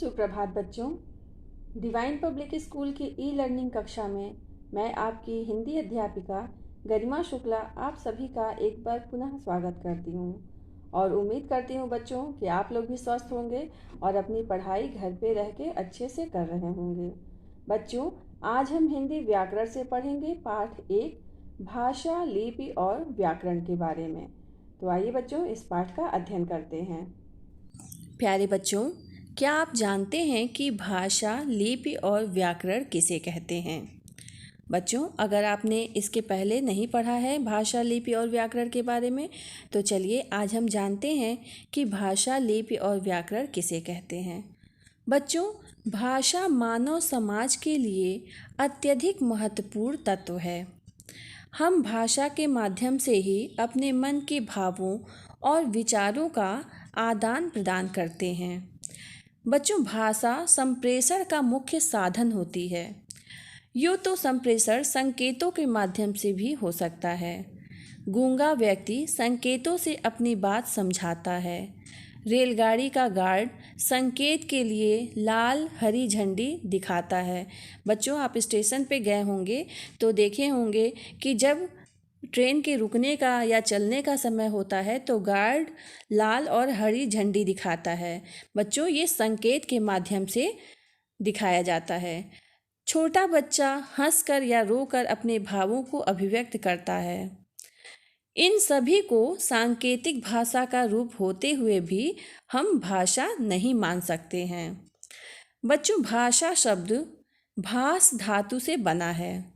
सुप्रभात बच्चों। Divine public school की ई लर्निंग कक्षा में मैं आपकी हिंदी अध्यापिका गरिमा शुक्ला आप सभी का एक बार पुनः स्वागत करती हूँ और उम्मीद करती हूँ बच्चों कि आप लोग भी स्वस्थ होंगे और अपनी पढ़ाई घर पे रह के अच्छे से कर रहे होंगे। बच्चों, आज हम हिंदी व्याकरण से पढ़ेंगे पाठ 1 भाषा, लिपि और व्याकरण के बारे में। तो आइए बच्चों, इस पाठ का अध्ययन करते हैं। प्यारे बच्चों, क्या आप जानते हैं कि भाषा, लिपि और व्याकरण किसे कहते हैं? बच्चों, अगर आपने इसके पहले नहीं पढ़ा है भाषा, लिपि और व्याकरण के बारे में, तो चलिए आज हम जानते हैं कि भाषा, लिपि और व्याकरण किसे कहते हैं। बच्चों, भाषा मानव समाज के लिए अत्यधिक महत्वपूर्ण तत्व है। हम भाषा के माध्यम से ही अपने मन के भावों और विचारों का आदान प्रदान करते हैं। बच्चों, भाषा संप्रेषण का मुख्य साधन होती है। यूँ तो संप्रेषण संकेतों के माध्यम से भी हो सकता है। गूंगा व्यक्ति संकेतों से अपनी बात समझाता है। रेलगाड़ी का गार्ड संकेत के लिए लाल हरी झंडी दिखाता है। बच्चों, आप स्टेशन पे गए होंगे तो देखे होंगे कि जब ट्रेन के रुकने का या चलने का समय होता है तो गार्ड लाल और हरी झंडी दिखाता है। बच्चों, ये संकेत के माध्यम से दिखाया जाता है। छोटा बच्चा हंसकर या रोकर अपने भावों को अभिव्यक्त करता है। इन सभी को सांकेतिक भाषा का रूप होते हुए भी हम भाषा नहीं मान सकते हैं। बच्चों, भाषा शब्द भास धातु से बना है,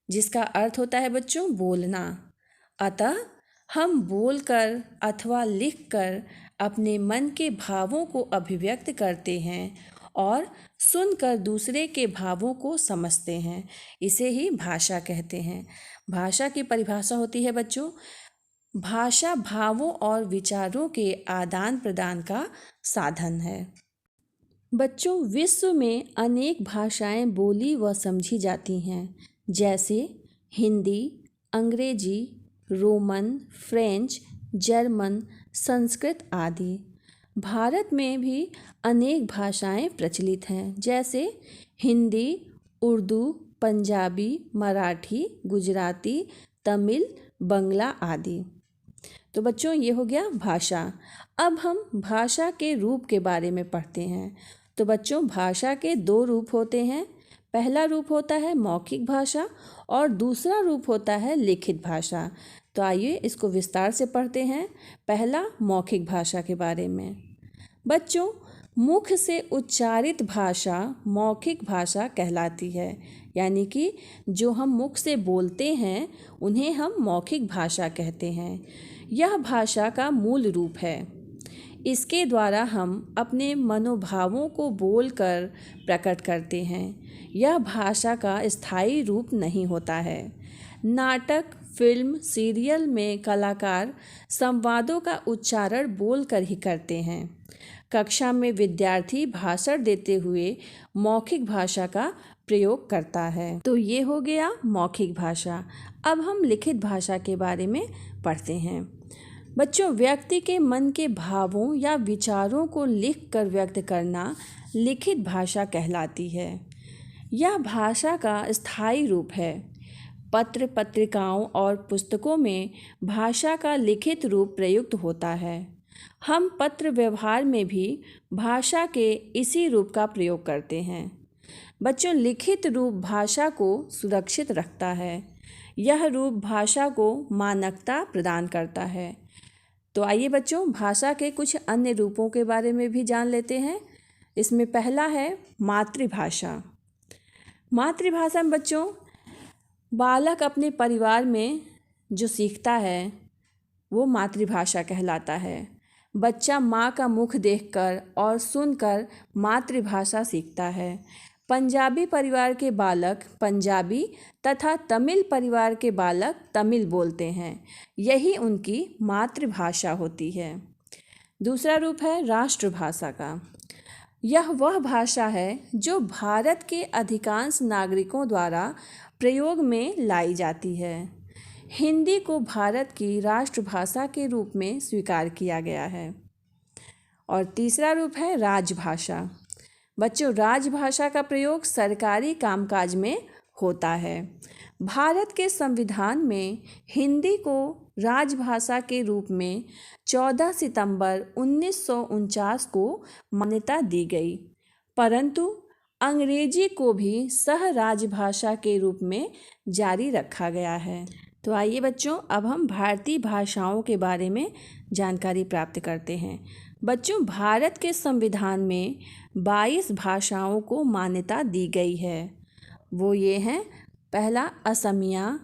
जिसका अर्थ होता है बच्चों बोलना। अतः हम बोलकर अथवा लिखकर अपने मन के भावों को अभिव्यक्त करते हैं और सुनकर दूसरे के भावों को समझते हैं। इसे ही भाषा कहते हैं। भाषा की परिभाषा होती है बच्चों, भाषा भावों और विचारों के आदान प्रदान का साधन है। बच्चों, विश्व में अनेक भाषाएं बोली व समझी जाती हैं, जैसे हिंदी, अंग्रेजी, रोमन, फ्रेंच, जर्मन, संस्कृत आदि। भारत में भी अनेक भाषाएं प्रचलित हैं, जैसे हिंदी, उर्दू, पंजाबी, मराठी, गुजराती, तमिल, बंगला आदि। तो बच्चों, ये हो गया भाषा। अब हम भाषा के रूप के बारे में पढ़ते हैं। तो बच्चों, भाषा के 2 रूप होते हैं। पहला रूप होता है मौखिक भाषा और दूसरा रूप होता है लिखित भाषा। तो आइए इसको विस्तार से पढ़ते हैं। पहला, मौखिक भाषा के बारे में। बच्चों, मुख से उच्चारित भाषा मौखिक भाषा कहलाती है, यानी कि जो हम मुख से बोलते हैं उन्हें हम मौखिक भाषा कहते हैं। यह भाषा का मूल रूप है। इसके द्वारा हम अपने मनोभावों को बोलकर प्रकट करते हैं। यह भाषा का स्थायी रूप नहीं होता है। नाटक, फिल्म, सीरियल में कलाकार संवादों का उच्चारण बोलकर ही करते हैं। कक्षा में विद्यार्थी भाषण देते हुए मौखिक भाषा का प्रयोग करता है। तो ये हो गया मौखिक भाषा। अब हम लिखित भाषा के बारे में पढ़ते हैं। बच्चों, व्यक्ति के मन के भावों या विचारों को लिखकर व्यक्त करना लिखित भाषा कहलाती है। यह भाषा का स्थायी रूप है। पत्र, पत्रिकाओं और पुस्तकों में भाषा का लिखित रूप प्रयुक्त होता है। हम पत्र व्यवहार में भी भाषा के इसी रूप का प्रयोग करते हैं। बच्चों, लिखित रूप भाषा को सुरक्षित रखता है। यह रूप भाषा को मानकता प्रदान करता है। तो आइए बच्चों, भाषा के कुछ अन्य रूपों के बारे में भी जान लेते हैं। इसमें पहला है मातृभाषा। मातृभाषा में बच्चों, बालक अपने परिवार में जो सीखता है वो मातृभाषा कहलाता है। बच्चा माँ का मुख देखकर और सुनकर मातृभाषा सीखता है। पंजाबी परिवार के बालक पंजाबी तथा तमिल परिवार के बालक तमिल बोलते हैं। यही उनकी मातृभाषा होती है। दूसरा रूप है राष्ट्रभाषा का। यह वह भाषा है जो भारत के अधिकांश नागरिकों द्वारा प्रयोग में लाई जाती है। हिंदी को भारत की राष्ट्रभाषा के रूप में स्वीकार किया गया है। और तीसरा रूप है राजभाषा। बच्चों, राजभाषा का प्रयोग सरकारी कामकाज में होता है। भारत के संविधान में हिंदी को राजभाषा के रूप में 14 सितंबर 1949 को मान्यता दी गई, परंतु अंग्रेजी को भी सह राजभाषा के रूप में जारी रखा गया है। तो आइए बच्चों, अब हम भारतीय भाषाओं के बारे में जानकारी प्राप्त करते हैं। बच्चों, भारत के संविधान में 22 भाषाओं को मान्यता दी गई है। वो ये हैं, पहला असमिया,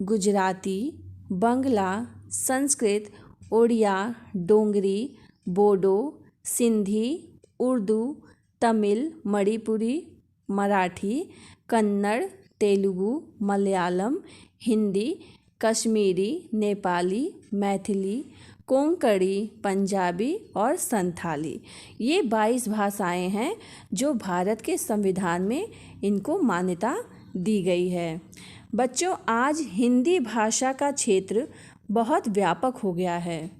गुजराती, बंगला, संस्कृत, उड़िया, डोंगरी, बोडो, सिंधी, उर्दू, तमिल, मणिपुरी, मराठी, कन्नड़, तेलुगु, मलयालम, हिंदी, कश्मीरी, नेपाली, मैथिली, कोंकणी, पंजाबी और संथाली। ये 22 भाषाएं हैं जो भारत के संविधान में इनको मान्यता दी गई है। बच्चों, आज हिंदी भाषा का क्षेत्र बहुत व्यापक हो गया है।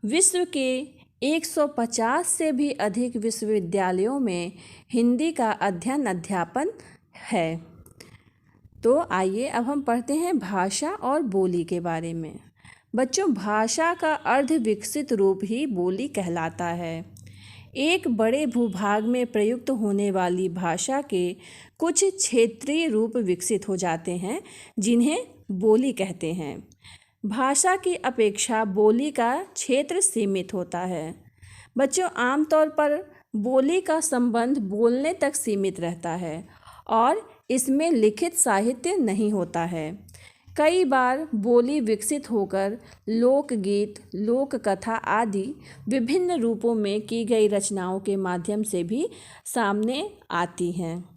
विश्व के 150 से भी अधिक विश्वविद्यालयों में हिंदी का अध्यापन है। तो आइए अब हम पढ़ते हैं भाषा और बोली के बारे में। बच्चों, भाषा का अर्ध विकसित रूप ही बोली कहलाता है। एक बड़े भूभाग में प्रयुक्त होने वाली भाषा के कुछ क्षेत्रीय रूप विकसित हो जाते हैं, जिन्हें बोली कहते हैं। भाषा की अपेक्षा बोली का क्षेत्र सीमित होता है। बच्चों, आमतौर पर बोली का संबंध बोलने तक सीमित रहता है और इसमें लिखित साहित्य नहीं होता है। कई बार बोली विकसित होकर लोकगीत, लोक कथा आदि विभिन्न रूपों में की गई रचनाओं के माध्यम से भी सामने आती हैं।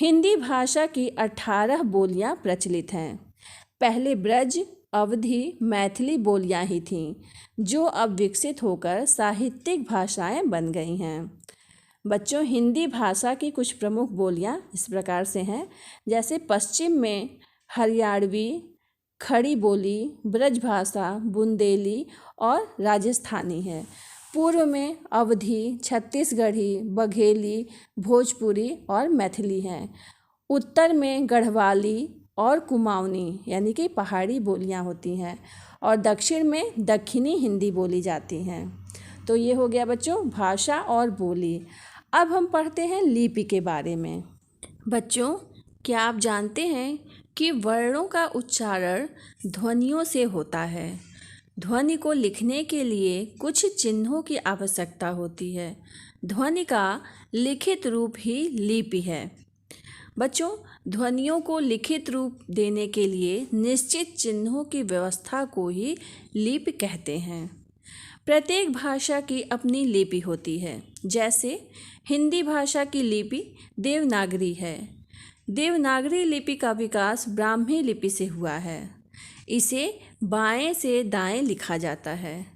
हिंदी भाषा की 18 बोलियां प्रचलित हैं। पहले ब्रज, अवधी, मैथिली बोलियां ही थीं, जो अब विकसित होकर साहित्यिक भाषाएं बन गई हैं। बच्चों, हिंदी भाषा की कुछ प्रमुख बोलियां इस प्रकार से हैं, जैसे पश्चिम में हरियाणवी, खड़ी बोली, ब्रजभाषा, बुंदेली और राजस्थानी है। पूर्व में अवधी, छत्तीसगढ़ी, बघेली, भोजपुरी और मैथिली हैं। उत्तर में गढ़वाली और कुमाऊनी यानी कि पहाड़ी बोलियां होती हैं और दक्षिण में दक्षिणी हिंदी बोली जाती हैं। तो ये हो गया बच्चों भाषा और बोली। अब हम पढ़ते हैं लिपि के बारे में। बच्चों, क्या आप जानते हैं कि वर्णों का उच्चारण ध्वनियों से होता है। ध्वनि को लिखने के लिए कुछ चिन्हों की आवश्यकता होती है। ध्वनि का लिखित रूप ही लिपि है। बच्चों, ध्वनियों को लिखित रूप देने के लिए निश्चित चिन्हों की व्यवस्था को ही लिपि कहते हैं। प्रत्येक भाषा की अपनी लिपि होती है। जैसे हिंदी भाषा की लिपि देवनागरी है। देवनागरी लिपि का विकास ब्राह्मी लिपि से हुआ है। इसे बाएं से दाएं लिखा जाता है।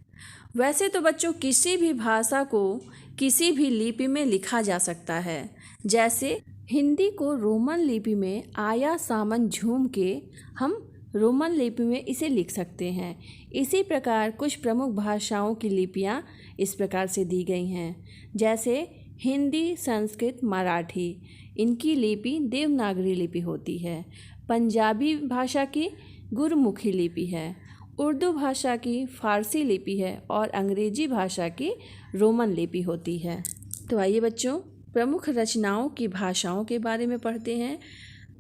वैसे तो बच्चों, किसी भी भाषा को किसी भी लिपि में लिखा जा सकता है। जैसे हिंदी को रोमन लिपि में आया सामन झूम के हम रोमन लिपि में इसे लिख सकते हैं। इसी प्रकार कुछ प्रमुख भाषाओं की लिपियां इस प्रकार से दी गई हैं। जैसे हिंदी, संस्कृत, मराठी, इनकी लिपि देवनागरी लिपि होती है। पंजाबी भाषा की गुरमुखी लिपि है। उर्दू भाषा की फारसी लिपि है और अंग्रेजी भाषा की रोमन लिपि होती है। तो आइए बच्चों, प्रमुख रचनाओं की भाषाओं के बारे में पढ़ते हैं।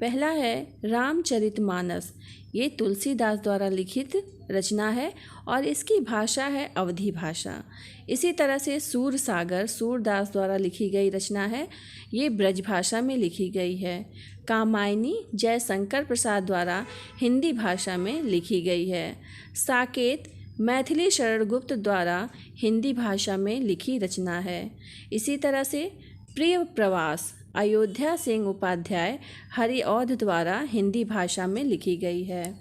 पहला है रामचरितमानस। ये तुलसीदास द्वारा लिखित रचना है और इसकी भाषा है अवधी भाषा। इसी तरह से सूरसागर सूरदास द्वारा लिखी गई रचना है। ये ब्रज भाषा में लिखी गई है। कामायनी जयशंकर प्रसाद द्वारा हिंदी भाषा में लिखी गई है। साकेत मैथिली शरण गुप्त द्वारा हिंदी भाषा में लिखी रचना है। इसी तरह से प्रिय प्रवास अयोध्या सिंह उपाध्याय हरिऔध द्वारा हिंदी भाषा में लिखी गई है।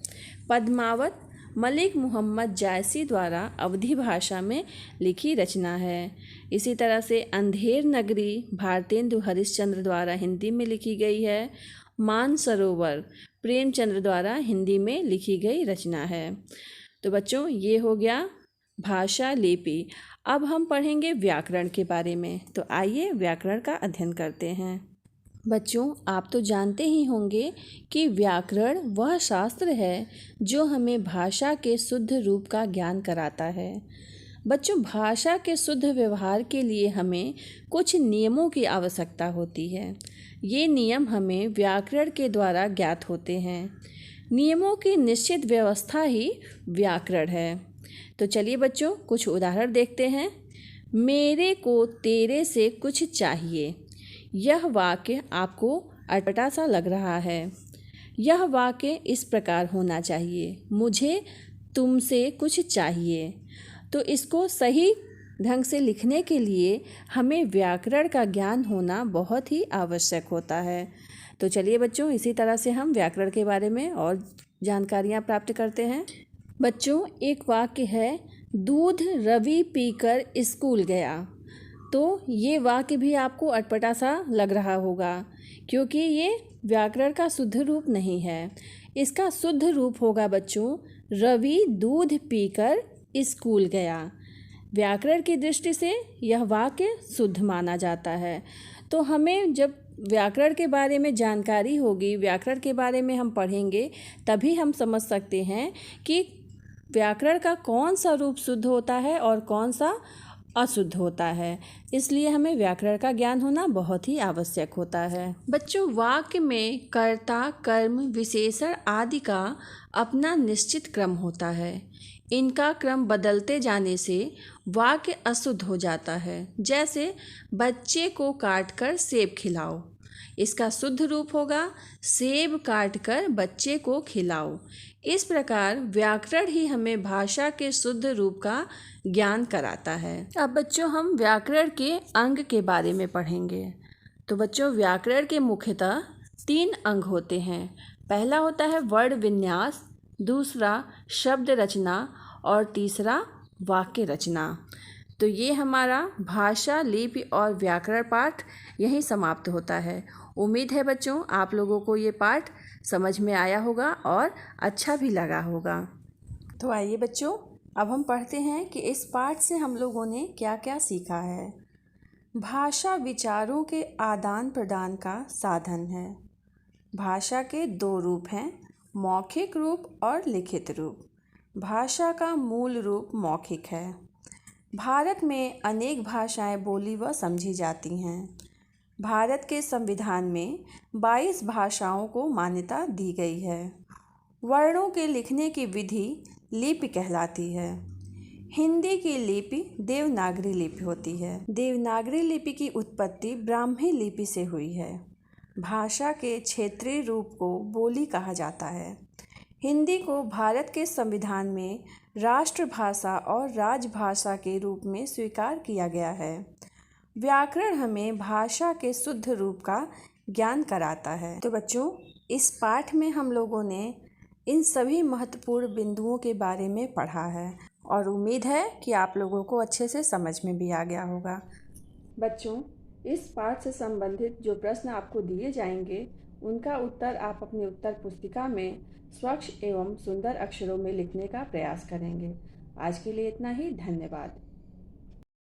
पद्मावत मलिक मोहम्मद जायसी द्वारा अवधी भाषा में लिखी रचना है। इसी तरह से अंधेर नगरी भारतेंदु हरिश्चंद्र द्वारा हिंदी में लिखी गई है। मानसरोवर प्रेमचंद्र द्वारा हिंदी में लिखी गई रचना है। तो बच्चों, ये हो गया भाषा लिपि। अब हम पढ़ेंगे व्याकरण के बारे में। तो आइए व्याकरण का अध्ययन करते हैं। बच्चों, आप तो जानते ही होंगे कि व्याकरण वह शास्त्र है जो हमें भाषा के शुद्ध रूप का ज्ञान कराता है। बच्चों, भाषा के शुद्ध व्यवहार के लिए हमें कुछ नियमों की आवश्यकता होती है। ये नियम हमें व्याकरण के द्वारा ज्ञात होते हैं। नियमों की निश्चित व्यवस्था ही व्याकरण है। तो चलिए बच्चों, कुछ उदाहरण देखते हैं। मेरे को तेरे से कुछ चाहिए। यह वाक्य आपको अटपटा सा लग रहा है। यह वाक्य इस प्रकार होना चाहिए, मुझे तुमसे कुछ चाहिए। तो इसको सही ढंग से लिखने के लिए हमें व्याकरण का ज्ञान होना बहुत ही आवश्यक होता है। तो चलिए बच्चों, इसी तरह से हम व्याकरण के बारे में और जानकारियाँ प्राप्त करते हैं। बच्चों, एक वाक्य है, दूध रवि पीकर स्कूल गया। तो ये वाक्य भी आपको अटपटा सा लग रहा होगा, क्योंकि ये व्याकरण का शुद्ध रूप नहीं है। इसका शुद्ध रूप होगा बच्चों, रवि दूध पीकर स्कूल गया। व्याकरण की दृष्टि से यह वाक्य शुद्ध माना जाता है। तो हमें जब व्याकरण के बारे में जानकारी होगी, व्याकरण के बारे में हम पढ़ेंगे, तभी हम समझ सकते हैं कि व्याकरण का कौन सा रूप शुद्ध होता है और कौन सा अशुद्ध होता है। इसलिए हमें व्याकरण का ज्ञान होना बहुत ही आवश्यक होता है। बच्चों, वाक्य में कर्ता, कर्म, विशेषण आदि का अपना निश्चित क्रम होता है। इनका क्रम बदलते जाने से वाक्य अशुद्ध हो जाता है। जैसे बच्चे को काटकर सेब खिलाओ। इसका शुद्ध रूप होगा, सेब काटकर बच्चे को खिलाओ। इस प्रकार व्याकरण ही हमें भाषा के शुद्ध रूप का ज्ञान कराता है। अब बच्चों, हम व्याकरण के अंग के बारे में पढ़ेंगे। तो बच्चों, व्याकरण के मुख्यतः 3 अंग होते हैं। पहला होता है वर्ण विन्यास, दूसरा शब्द रचना और तीसरा वाक्य रचना। तो ये हमारा भाषा, लिपि और व्याकरण पाठ यहीं समाप्त होता है। उम्मीद है बच्चों, आप लोगों को ये पाठ समझ में आया होगा और अच्छा भी लगा होगा। तो आइए बच्चों, अब हम पढ़ते हैं कि इस पाठ से हम लोगों ने क्या क्या सीखा है। भाषा विचारों के आदान प्रदान का साधन है। भाषा के 2 रूप हैं, मौखिक रूप और लिखित रूप। भाषा का मूल रूप मौखिक है। भारत में अनेक भाषाएं बोली व समझी जाती हैं। भारत के संविधान में 22 भाषाओं को मान्यता दी गई है। वर्णों के लिखने की विधि लिपि कहलाती है। हिंदी की लिपि देवनागरी लिपि होती है। देवनागरी लिपि की उत्पत्ति ब्राह्मी लिपि से हुई है। भाषा के क्षेत्रीय रूप को बोली कहा जाता है। हिंदी को भारत के संविधान में राष्ट्रभाषा और राजभाषा के रूप में स्वीकार किया गया है। व्याकरण हमें भाषा के शुद्ध रूप का ज्ञान कराता है। तो बच्चों, इस पाठ में हम लोगों ने इन सभी महत्वपूर्ण बिंदुओं के बारे में पढ़ा है और उम्मीद है कि आप लोगों को अच्छे से समझ में भी आ गया होगा। बच्चों, इस पाठ से संबंधित जो प्रश्न आपको दिए जाएंगे, उनका उत्तर आप अपनी उत्तर पुस्तिका में स्वच्छ एवं सुंदर अक्षरों में लिखने का प्रयास करेंगे। आज के लिए इतना ही। धन्यवाद।